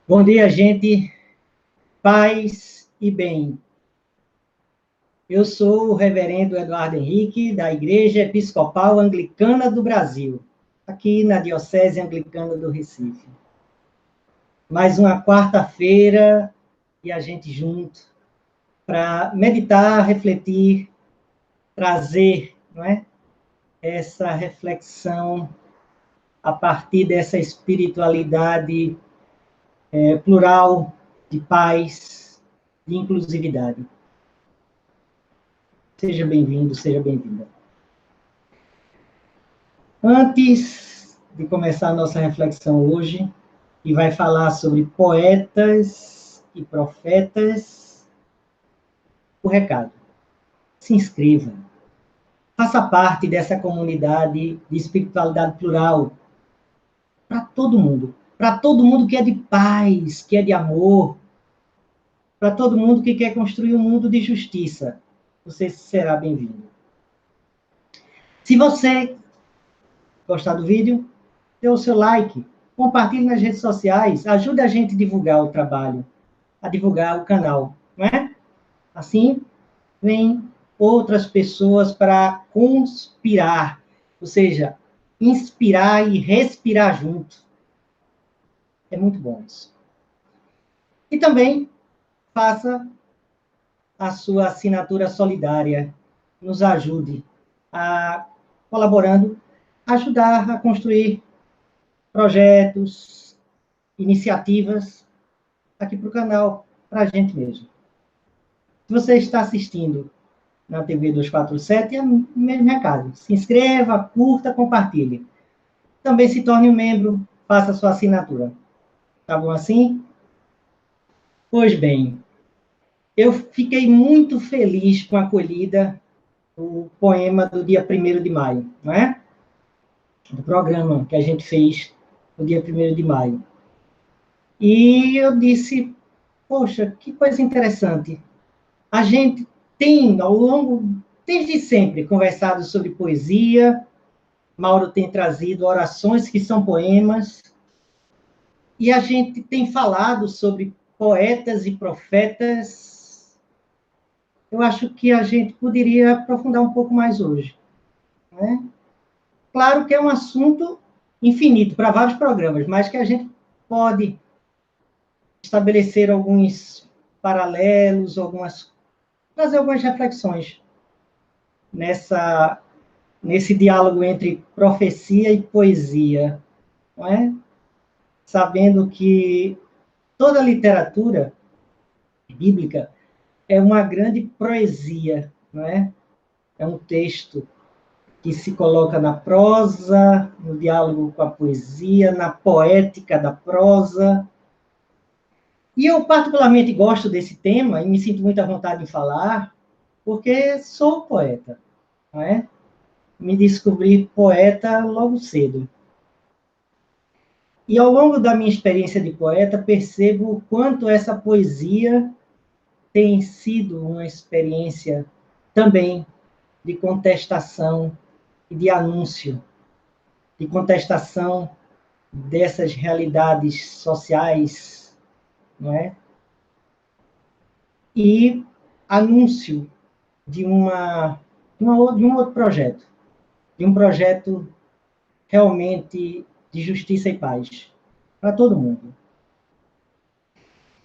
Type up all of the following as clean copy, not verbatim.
Bom dia, gente. Paz e bem. Eu sou o reverendo Eduardo Henrique, da Igreja Episcopal Anglicana do Brasil, aqui na Diocese Anglicana do Recife. Mais uma quarta-feira e a gente junto para meditar, refletir, trazer, não é? Essa reflexão a partir dessa espiritualidade plural, de paz, de inclusividade. Seja bem-vindo, seja bem-vinda. Antes de começar a nossa reflexão hoje, que vai falar sobre poetas e profetas, o recado: se inscreva, faça parte dessa comunidade de espiritualidade plural, para todo mundo que é de paz, que é de amor, para todo mundo que quer construir um mundo de justiça. Você será bem-vindo. Se você gostar do vídeo, dê o seu like, compartilhe nas redes sociais, ajude a gente a divulgar o trabalho, a divulgar o canal, não é? Assim, vem outras pessoas para conspirar, ou seja, inspirar e respirar junto. É muito bom isso. E também faça a sua assinatura solidária, nos ajude a, colaborando, ajudar a construir projetos, iniciativas aqui para o canal, para a gente mesmo. Se você está assistindo na TV 247, é o mesmo recado. Se inscreva, curta, compartilhe. Também se torne um membro, faça sua assinatura. Tá bom assim? Pois bem, eu fiquei muito feliz com a acolhida do poema do dia 1º de maio, não é? Do programa que a gente fez no dia 1º de maio. E eu disse, poxa, que coisa interessante. A gente tem, ao longo, desde sempre, conversado sobre poesia. Mauro tem trazido orações que são poemas. E a gente tem falado sobre poetas e profetas. Eu acho que a gente poderia aprofundar um pouco mais hoje, né? Claro que é um assunto infinito para vários programas, mas que a gente pode estabelecer alguns paralelos, trazer algumas reflexões nesse diálogo entre profecia e poesia, não é? Sabendo que toda a literatura bíblica é uma grande poesia, não é? É um texto que se coloca na prosa, no diálogo com a poesia, na poética da prosa. E eu particularmente gosto desse tema e me sinto muito à vontade de falar, porque sou poeta, não é? Me descobri poeta logo cedo. E ao longo da minha experiência de poeta, percebo o quanto essa poesia tem sido uma experiência também de contestação e de anúncio, de contestação dessas realidades sociais, não é? E anúncio de um outro projeto, de um projeto realmente de justiça e paz para todo mundo.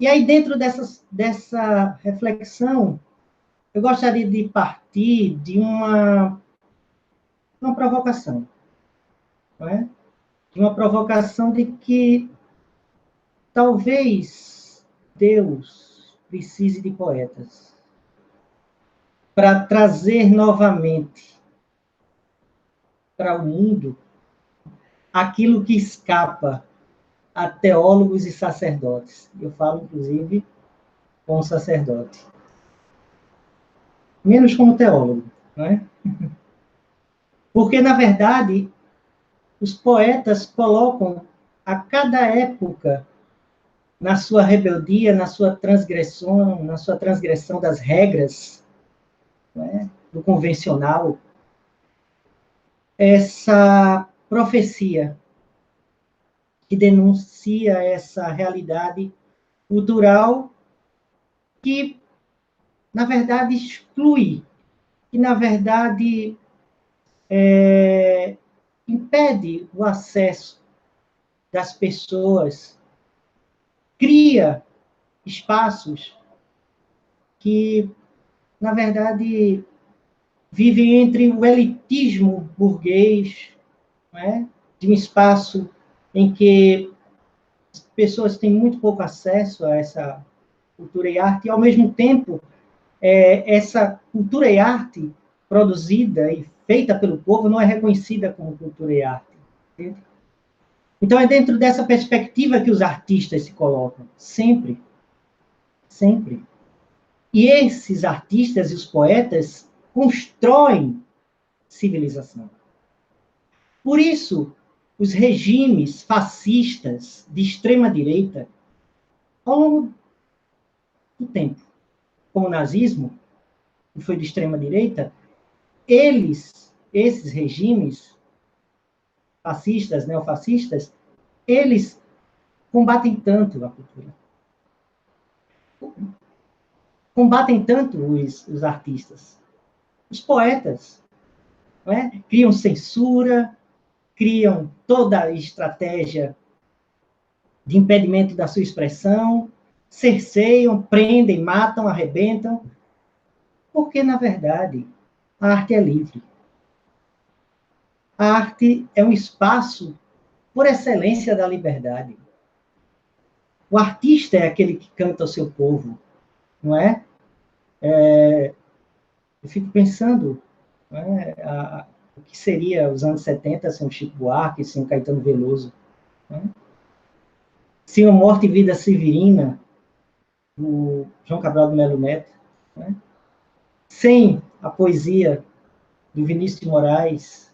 E aí, dentro dessa reflexão, eu gostaria de partir de uma provocação, não é? De uma provocação de que talvez Deus precise de poetas para trazer novamente para o mundo aquilo que escapa a teólogos e sacerdotes. Eu falo, inclusive, como sacerdote. Menos como teólogo, não é? Porque, na verdade, os poetas colocam a cada época, na sua rebeldia, na sua transgressão das regras, não é? Do convencional, essa profecia que denuncia essa realidade cultural que, na verdade, exclui, que, na verdade, impede o acesso das pessoas, cria espaços que, na verdade, vivem entre o elitismo burguês, né, de um espaço em que as pessoas têm muito pouco acesso a essa cultura e arte, e, ao mesmo tempo, essa cultura e arte produzida e feita pelo povo não é reconhecida como cultura e arte. Entende? Então, é dentro dessa perspectiva que os artistas se colocam, sempre, sempre. E esses artistas e os poetas constroem civilização. Por isso, os regimes fascistas de extrema-direita, ao longo do tempo, como o nazismo, que foi de extrema-direita, esses regimes fascistas, neofascistas, eles combatem tanto a cultura, combatem tanto os artistas, os poetas, não é? Criam censura, criam toda a estratégia de impedimento da sua expressão, cerceiam, prendem, matam, arrebentam, porque, na verdade, a arte é livre. A arte é um espaço, por excelência, da liberdade. O artista é aquele que canta ao seu povo, não é? Eu fico pensando, não é? O que seria os anos 70 sem o Chico Buarque, sem o Caetano Veloso, não é? Sem a Morte e Vida Severina, do João Cabral de Melo Neto, não é? Sem a poesia do Vinícius de Moraes,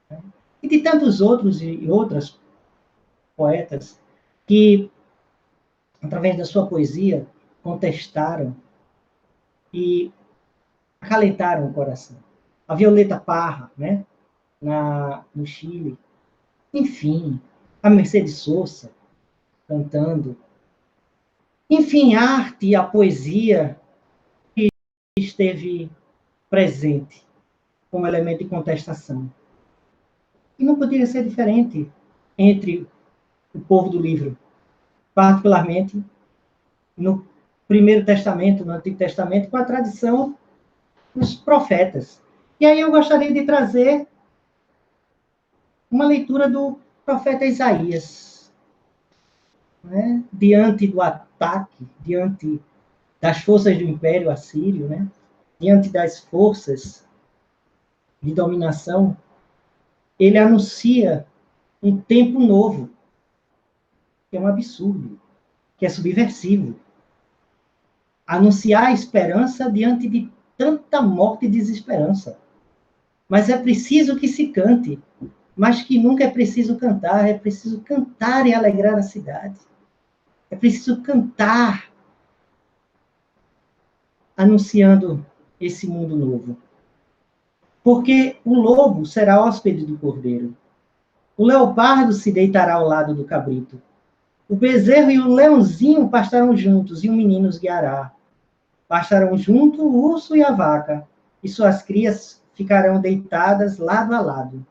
né? E de tantos outros e outras poetas que, através da sua poesia, contestaram e acalentaram o coração. A Violeta Parra, né, no Chile. Enfim, a Mercedes Sosa cantando. Enfim, a arte e a poesia que esteve presente como elemento de contestação. E não poderia ser diferente entre o povo do livro, particularmente no Primeiro Testamento, no Antigo Testamento, com a tradição dos profetas. E aí eu gostaria de trazer uma leitura do profeta Isaías, né? Diante do ataque, diante das forças do Império Assírio, né? Diante das forças de dominação, ele anuncia um tempo novo, que é um absurdo, que é subversivo. Anunciar a esperança diante de tanta morte e desesperança. Mas é preciso que se cante, mas que nunca é preciso cantar, é preciso cantar e alegrar a cidade. É preciso cantar, anunciando esse mundo novo. Porque o lobo será hóspede do cordeiro. O leopardo se deitará ao lado do cabrito. O bezerro e o leãozinho pastarão juntos, e o menino os guiará. Pastarão junto o urso e a vaca, e suas crias ficarão deitadas lado a lado.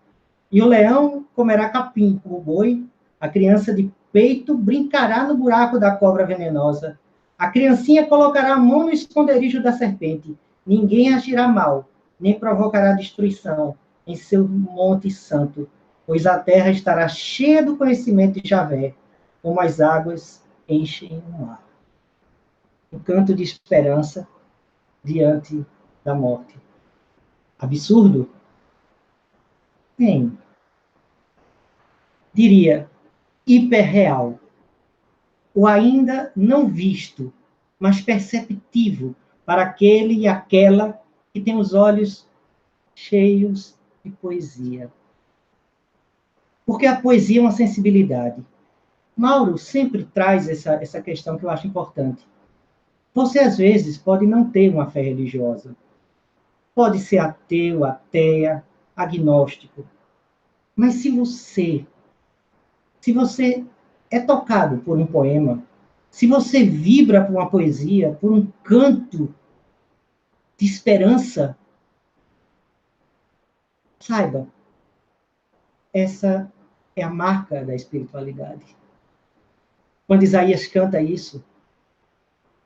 E o leão comerá capim como o boi, a criança de peito brincará no buraco da cobra venenosa. A criancinha colocará a mão no esconderijo da serpente. Ninguém agirá mal, nem provocará destruição em seu monte santo, pois a terra estará cheia do conhecimento de Javé, como as águas enchem o mar. Um canto de esperança diante da morte. Absurdo? Bem, diria hiperreal, ou ainda não visto, mas perceptivo para aquele e aquela que tem os olhos cheios de poesia. Porque a poesia é uma sensibilidade. Mauro sempre traz essa questão que eu acho importante. Você, às vezes, pode não ter uma fé religiosa. Pode ser ateu, ateia, agnóstico. Mas se você Se você é tocado por um poema, se você vibra por uma poesia, por um canto de esperança, saiba, essa é a marca da espiritualidade. Quando Isaías canta isso,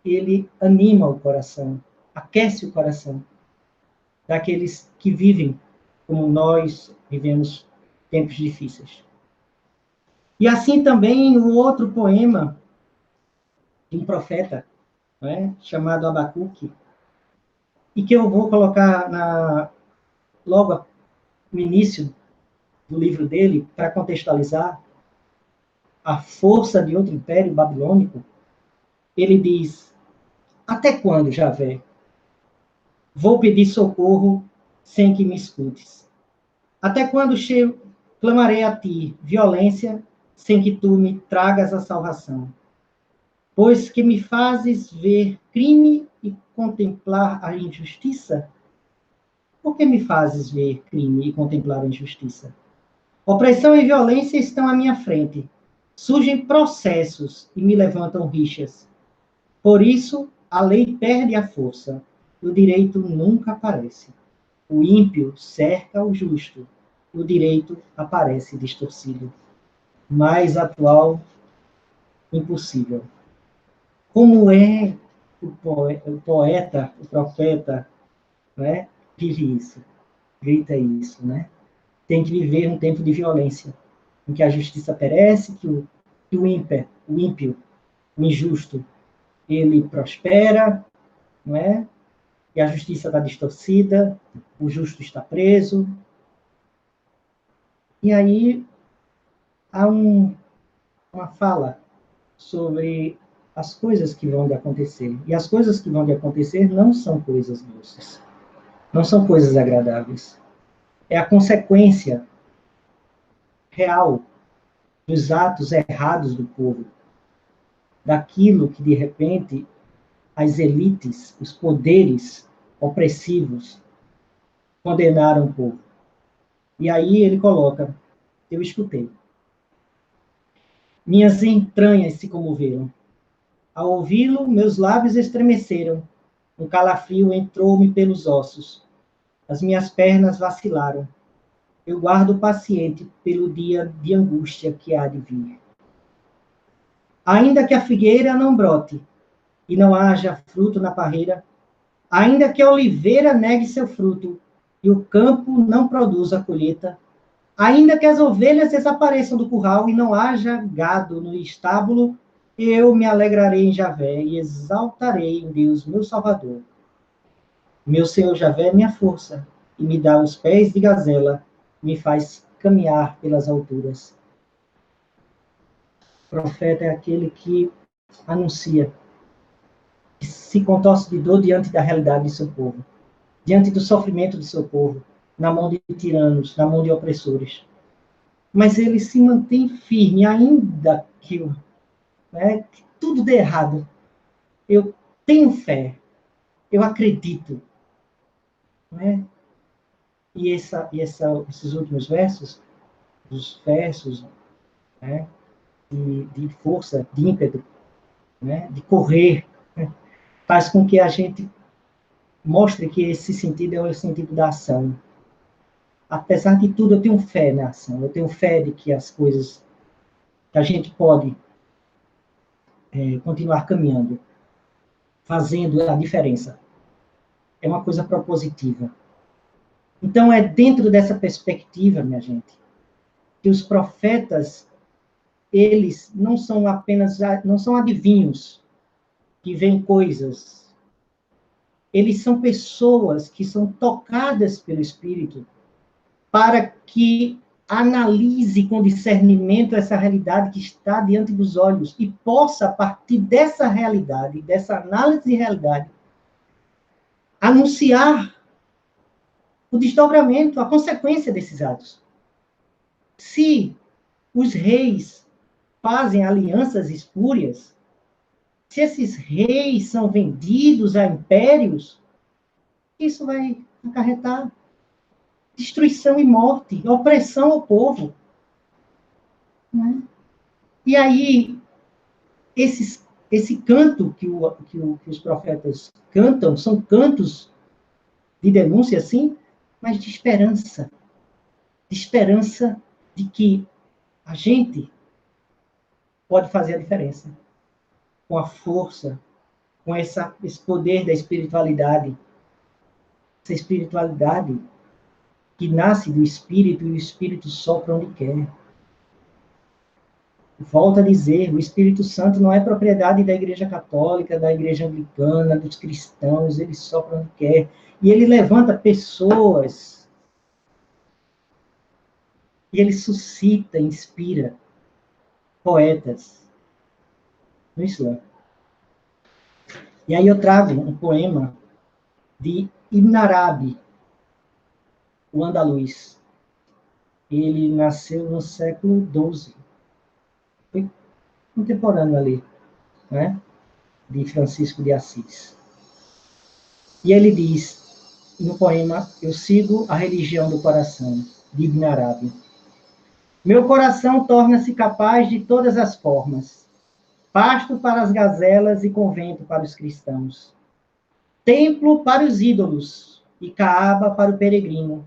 ele anima o coração, aquece o coração daqueles que vivem como nós vivemos tempos difíceis. E assim também o outro poema de um profeta, né, chamado Abacuque, e que eu vou colocar logo no início do livro dele, para contextualizar a força de outro império babilônico. Ele diz: até quando, Javé, vou pedir socorro sem que me escutes? Até quando clamarei a ti violência sem que tu me tragas a salvação? Pois que me fazes ver crime e contemplar a injustiça? Por que me fazes ver crime e contemplar a injustiça? Opressão e violência estão à minha frente. Surgem processos e me levantam rixas. Por isso, a lei perde a força. O direito nunca aparece. O ímpio cerca o justo. O direito aparece distorcido. Mais atual, impossível. Como é o poeta, o profeta, né, vive isso, grita isso, né? Tem que viver um tempo de violência, em que a justiça perece, que o ímpio, o injusto, ele prospera, não é? E a justiça está distorcida, o justo está preso. E aí há uma fala sobre as coisas que vão de acontecer. E as coisas que vão de acontecer não são coisas doces, não são coisas agradáveis. É a consequência real dos atos errados do povo, daquilo que, de repente, as elites, os poderes opressivos condenaram o povo. E aí ele coloca: eu escutei. Minhas entranhas se comoveram. Ao ouvi-lo, meus lábios estremeceram. Um calafrio entrou-me pelos ossos. As minhas pernas vacilaram. Eu guardo paciente pelo dia de angústia que há de vir. Ainda que a figueira não brote e não haja fruto na parreira, ainda que a oliveira negue seu fruto e o campo não produza colheita, ainda que as ovelhas desapareçam do curral e não haja gado no estábulo, eu me alegrarei em Javé e exaltarei em Deus, meu Salvador. Meu Senhor Javé é minha força e me dá os pés de gazela, me faz caminhar pelas alturas. O profeta é aquele que anuncia, que se contorce de dor diante da realidade de seu povo, diante do sofrimento de seu povo, na mão de tiranos, na mão de opressores. Mas ele se mantém firme, ainda que, que tudo dê errado. Eu tenho fé, eu acredito. Né? Esses últimos versos, os versos, né, de força, de ímpeto, né, de correr, né, faz com que a gente mostre que esse sentido é o sentido da ação. Apesar de tudo, eu tenho fé na ação, eu tenho fé de que as coisas, que a gente pode continuar caminhando, fazendo a diferença. É uma coisa propositiva. Então, é dentro dessa perspectiva, minha gente, que os profetas, eles não são apenas, não são adivinhos que veem coisas. Eles são pessoas que são tocadas pelo Espírito para que analise com discernimento essa realidade que está diante dos olhos e possa, a partir dessa realidade, dessa análise de realidade, anunciar o desdobramento, a consequência desses atos. Se os reis fazem alianças espúrias, se esses reis são vendidos a impérios, isso vai acarretar destruição e morte, opressão ao povo. Né? E aí, esse canto que os profetas cantam, são cantos de denúncia, sim, mas de esperança de que a gente pode fazer a diferença com a força, com esse poder da espiritualidade, essa espiritualidade que nasce do Espírito e o Espírito sopra onde quer. Volto a dizer, o Espírito Santo não é propriedade da Igreja Católica, da Igreja Anglicana, dos cristãos, ele sopra onde quer. E ele levanta pessoas, e ele suscita, inspira poetas no Islã. E aí eu trago um poema de Ibn Arabi, o andaluz. Ele nasceu no século XII, foi contemporâneo ali, né, de Francisco de Assis. E ele diz, no poema, Eu sigo a religião do coração, de Ibn Arabi. Meu coração torna-se capaz de todas as formas, pasto para as gazelas e convento para os cristãos, templo para os ídolos e Caaba para o peregrino,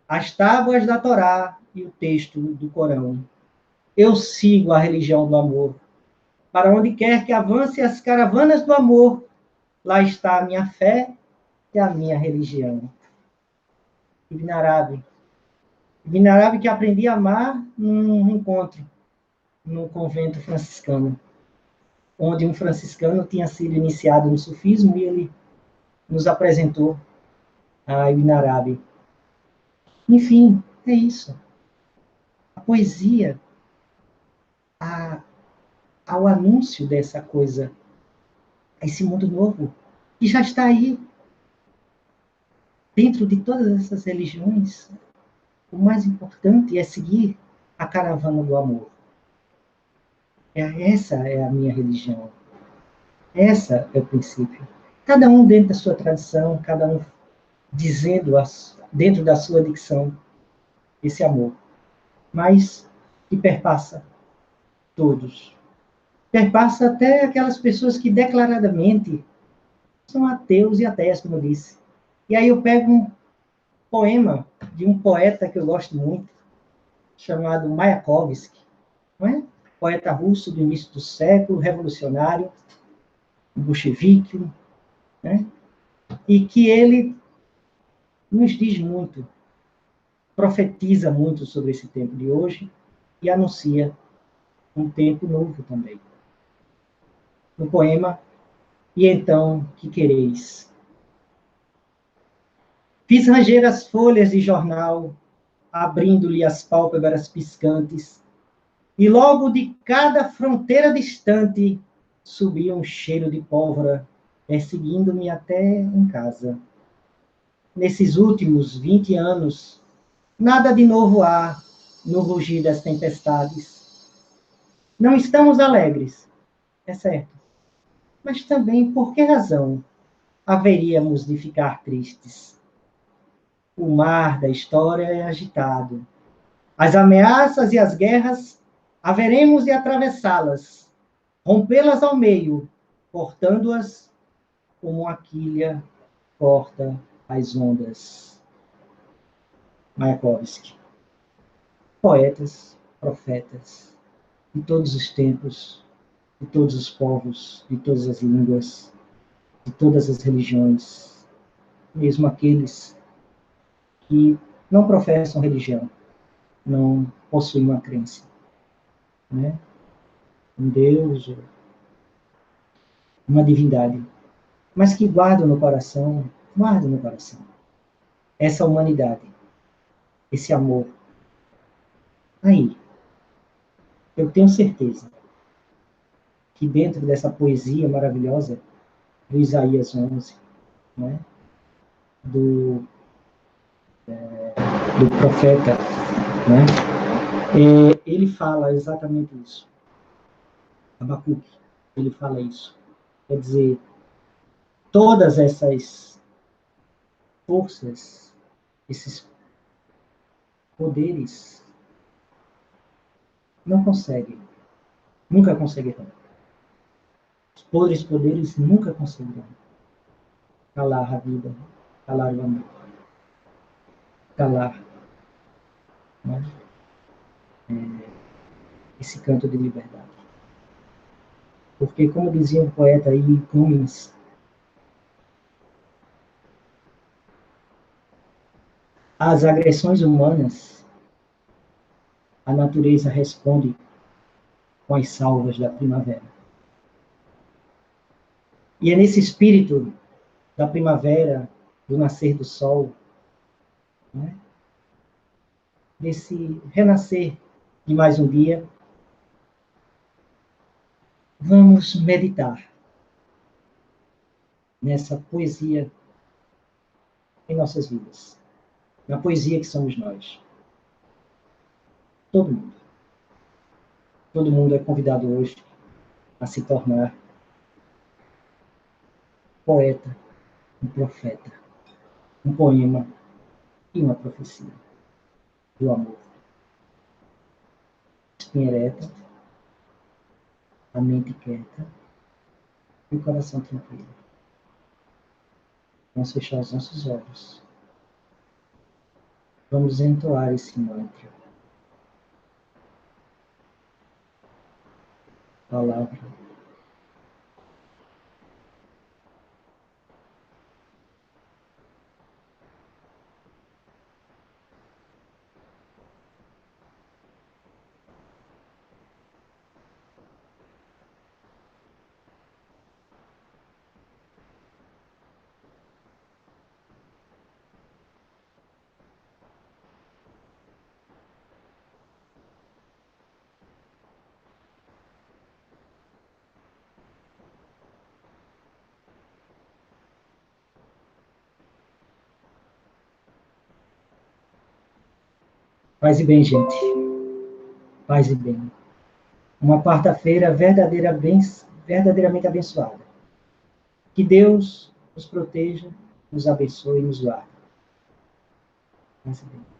as tábuas da Torá e o texto do Corão. Eu sigo a religião do amor. Para onde quer que avance as caravanas do amor, lá está a minha fé e a minha religião. Ibn Arabi. Ibn Arabi que aprendi a amar num encontro no convento franciscano, onde um franciscano tinha sido iniciado no sufismo e ele nos apresentou a Ibn Arabi. Enfim, é isso. A poesia, ao anúncio dessa coisa, esse mundo novo, que já está aí, dentro de todas essas religiões, o mais importante é seguir a caravana do amor. Essa é a minha religião. Essa é o princípio. Cada um dentro da sua tradição, cada um dizendo dentro da sua dicção esse amor, mas que perpassa todos. Perpassa até aquelas pessoas que declaradamente são ateus e ateias, como eu disse. E aí eu pego um poema de um poeta que eu gosto muito, chamado Mayakovsky, não é? Poeta russo do início do século, revolucionário, bolchevique, né? E que ele nos diz muito, profetiza muito sobre esse tempo de hoje e anuncia um tempo novo também. No poema, E então, que quereis? Fiz ranger as folhas de jornal, abrindo-lhe as pálpebras piscantes, e logo de cada fronteira distante subia um cheiro de pólvora, perseguindo-me até em casa. Nesses últimos 20 anos, nada de novo há no rugir das tempestades. Não estamos alegres, é certo, mas também por que razão haveríamos de ficar tristes? O mar da história é agitado. As ameaças e as guerras haveremos de atravessá-las, rompê-las ao meio, cortando-as como a quilha corta as ondas. Mayakovsky. Poetas, profetas, de todos os tempos, de todos os povos, de todas as línguas, de todas as religiões, mesmo aqueles que não professam religião, não possuem uma crença, né? Um Deus, uma divindade, mas que guardam no coração, essa humanidade, esse amor. Aí, eu tenho certeza que dentro dessa poesia maravilhosa do Isaías 11, né, do profeta, né, ele fala exatamente isso. Abacuque, ele fala isso. Quer dizer, todas essas forças, esses poderes, não conseguem Nunca conseguirão. Os podres poderes nunca conseguirão calar a vida, calar o amor, calar, né, esse canto de liberdade. Porque, como dizia um poeta aí, Cummins, às agressões humanas, a natureza responde com as salvas da primavera. E é nesse espírito da primavera, do nascer do sol, né, desse renascer de mais um dia, vamos meditar nessa poesia em nossas vidas, na poesia que somos nós. Todo mundo. Todo mundo é convidado hoje a se tornar poeta, um profeta, um poema e uma profecia do amor. Espinha ereta, a mente quieta e o coração tranquilo. Vamos fechar os nossos olhos. Vamos entoar esse mantra. Palavra. Paz e bem, gente. Paz e bem. Uma quarta-feira verdadeiramente abençoada. Que Deus nos proteja, nos abençoe e nos guarde. Paz e bem.